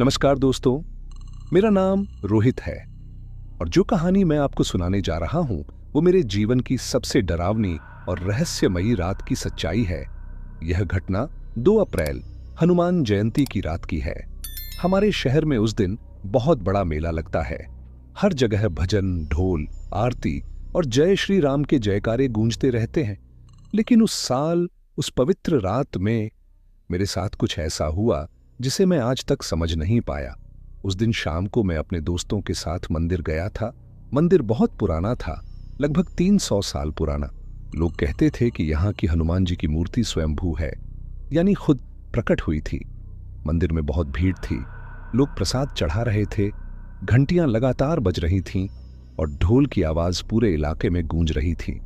नमस्कार दोस्तों, मेरा नाम रोहित है और जो कहानी मैं आपको सुनाने जा रहा हूं वो मेरे जीवन की सबसे डरावनी और रहस्यमयी रात की सच्चाई है। यह घटना 2 अप्रैल हनुमान जयंती की रात की है। हमारे शहर में उस दिन बहुत बड़ा मेला लगता है। हर जगह भजन, ढोल, आरती और जय श्री राम के जयकारे गूंजते रहते हैं। लेकिन उस साल, उस पवित्र रात में मेरे साथ कुछ ऐसा हुआ जिसे मैं आज तक समझ नहीं पाया। उस दिन शाम को मैं अपने दोस्तों के साथ मंदिर गया था। मंदिर बहुत पुराना था, लगभग 300 साल पुराना। लोग कहते थे कि यहाँ की हनुमान जी की मूर्ति स्वयंभू है, यानी खुद प्रकट हुई थी। मंदिर में बहुत भीड़ थी, लोग प्रसाद चढ़ा रहे थे, घंटियां लगातार बज रही थीं और ढोल की आवाज पूरे इलाके में गूंज रही थी।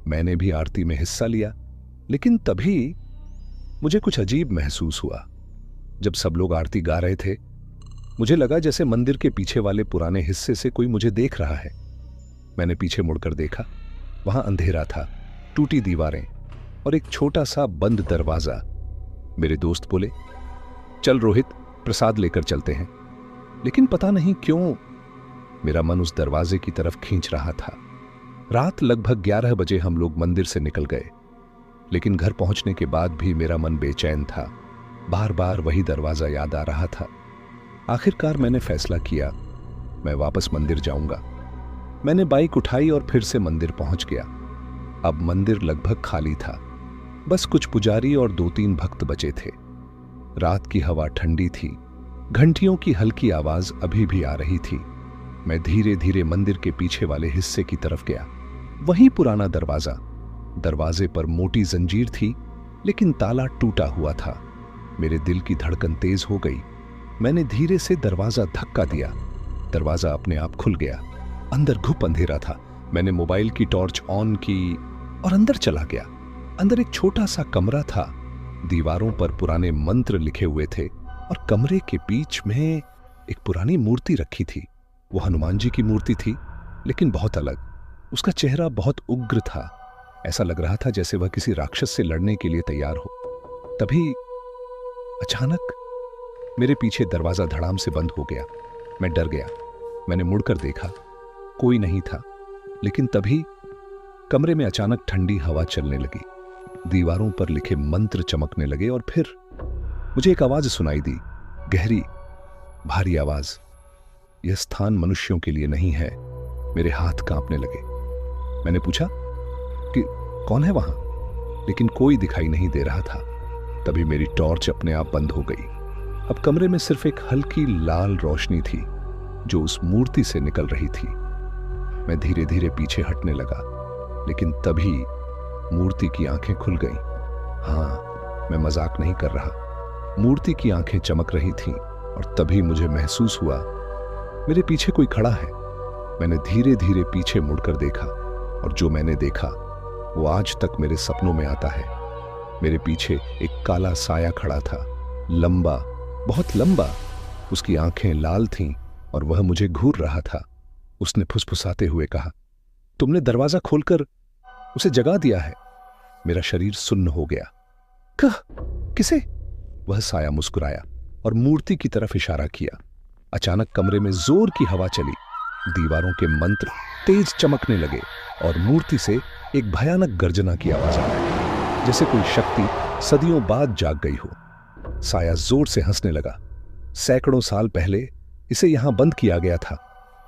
मैंने भी आरती में हिस्सा लिया, लेकिन तभी मुझे कुछ अजीब महसूस हुआ। जब सब लोग आरती गा रहे थे, मुझे लगा जैसे मंदिर के पीछे वाले पुराने हिस्से से कोई मुझे देख रहा है। मैंने पीछे मुड़कर देखा, वहां अंधेरा था, टूटी दीवारें और एक छोटा सा बंद दरवाजा। मेरे दोस्त बोले, चल रोहित, प्रसाद लेकर चलते हैं। लेकिन पता नहीं क्यों मेरा मन उस दरवाजे की तरफ खींच रहा था। रात लगभग 11 बजे हम लोग मंदिर से निकल गए, लेकिन घर पहुंचने के बाद भी मेरा मन बेचैन था। बार बार वही दरवाजा याद आ रहा था। आखिरकार मैंने फैसला किया, मैं वापस मंदिर जाऊंगा। मैंने बाइक उठाई और फिर से मंदिर पहुंच गया। अब मंदिर लगभग खाली था, बस कुछ पुजारी और 2-3 भक्त बचे थे। रात की हवा ठंडी थी, घंटियों की हल्की आवाज अभी भी आ रही थी। मैं धीरे धीरे मंदिर के पीछे वाले हिस्से की तरफ गया। वही पुराना दरवाजा। दरवाजे पर मोटी जंजीर थी, लेकिन ताला टूटा हुआ था। मेरे दिल की धड़कन तेज हो गई। मैंने धीरे से दरवाजा धक्का दिया। दरवाजा अपने आप खुल गया। अंदर घुप अंधेरा था। मैंने मोबाइल की टॉर्च ऑन की और अंदर चला गया। अंदर एक छोटा सा कमरा था। दीवारों पर पुराने मंत्र लिखे हुए थे और कमरे के बीच में एक पुरानी मूर्ति रखी थी। वो हनुमान जी की मूर्ति थी, लेकिन बहुत अलग। उसका चेहरा बहुत उग्र था। ऐसा लग रहा था जैसे वह किसी राक्षस से लड़ने के लिए तैयार हो। तभी अचानक मेरे पीछे दरवाजा धड़ाम से बंद हो गया। मैं डर गया। मैंने मुड़कर देखा, कोई नहीं था। लेकिन तभी कमरे में अचानक ठंडी हवा चलने लगी। दीवारों पर लिखे मंत्र चमकने लगे और फिर मुझे एक आवाज सुनाई दी, गहरी, भारी आवाज। यह स्थान मनुष्यों के लिए नहीं है। मेरे हाथ कांपने लगे। मैंने पूछा कि कौन है वहां, लेकिन कोई दिखाई नहीं दे रहा था। तभी मेरी टॉर्च अपने आप बंद हो गई। अब कमरे में सिर्फ एक हल्की लाल रोशनी थी जो उस मूर्ति से निकल रही थी। मैं धीरे धीरे पीछे हटने लगा, लेकिन तभी मूर्ति की आंखें खुल गईं। हाँ, मैं मजाक नहीं कर रहा। मूर्ति की आंखें चमक रही थीं और तभी मुझे महसूस हुआ मेरे पीछे कोई खड़ा है। मैंने धीरे धीरे पीछे मुड़कर देखा और जो मैंने देखा वो आज तक मेरे सपनों में आता है। मेरे पीछे एक काला साया खड़ा था, लंबा, बहुत लंबा। उसकी आंखें लाल थीं और वह मुझे घूर रहा था। उसने फुसफुसाते हुए कहा, तुमने दरवाजा खोलकर उसे जगा दिया है। मेरा शरीर सुन्न हो गया। किसे? वह साया मुस्कुराया और मूर्ति की तरफ इशारा किया। अचानक कमरे में जोर की हवा चली। दीवारों के मंत्र तेज चमकने लगे और मूर्ति से एक भयानक गर्जना की आवाज आई, जैसे कोई शक्ति सदियों बाद जाग गई हो। साया जोर से हंसने लगा। सैकड़ों साल पहले इसे यहां बंद किया गया था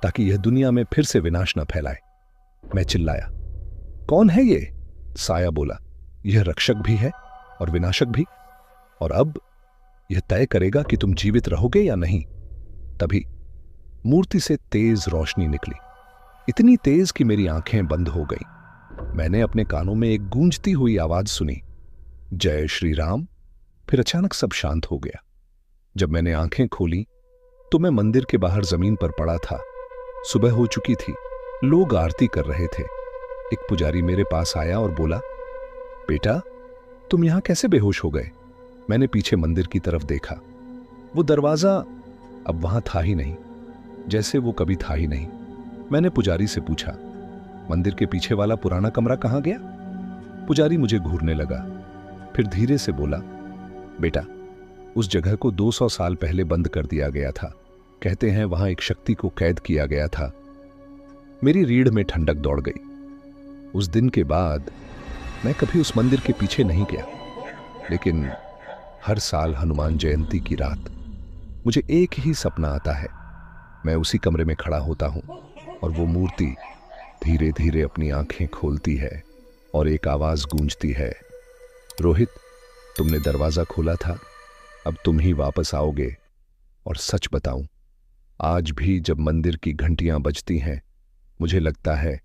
ताकि यह दुनिया में फिर से विनाश न फैलाए। मैं चिल्लाया, कौन है ये? साया बोला, यह रक्षक भी है और विनाशक भी, और अब यह तय करेगा कि तुम जीवित रहोगे या नहीं। तभी मूर्ति से तेज रोशनी निकली, इतनी तेज कि मेरी आंखें बंद हो गईं। मैंने अपने कानों में एक गूंजती हुई आवाज सुनी, जय श्री राम। फिर अचानक सब शांत हो गया। जब मैंने आंखें खोली तो मैं मंदिर के बाहर जमीन पर पड़ा था। सुबह हो चुकी थी, लोग आरती कर रहे थे। एक पुजारी मेरे पास आया और बोला, बेटा, तुम यहां कैसे बेहोश हो गए? मैंने पीछे मंदिर की तरफ देखा। वो दरवाजा अब वहां था ही नहीं, जैसे वो कभी था ही नहीं। मैंने पुजारी से पूछा, मंदिर के पीछे वाला पुराना कमरा कहां गया? पुजारी मुझे घूरने लगा, फिर धीरे से बोला, बेटा, उस जगह को 200 साल पहले बंद कर दिया गया था। कहते हैं वहां एक शक्ति को कैद किया गया था। मेरी रीढ़ में ठंडक दौड़ गई। उस दिन के बाद मैं कभी उस मंदिर के पीछे नहीं गया, लेकिन हर साल हनुमान जयंती की रात मुझे एक ही सपना आता है। मैं उसी कमरे में खड़ा होता हूं और वो मूर्ति धीरे धीरे अपनी आंखें खोलती है और एक आवाज गूंजती है, रोहित, तुमने दरवाजा खोला था, अब तुम ही वापस आओगे। और सच बताऊं, आज भी जब मंदिर की घंटियां बजती हैं, मुझे लगता है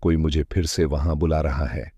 कोई मुझे फिर से वहां बुला रहा है।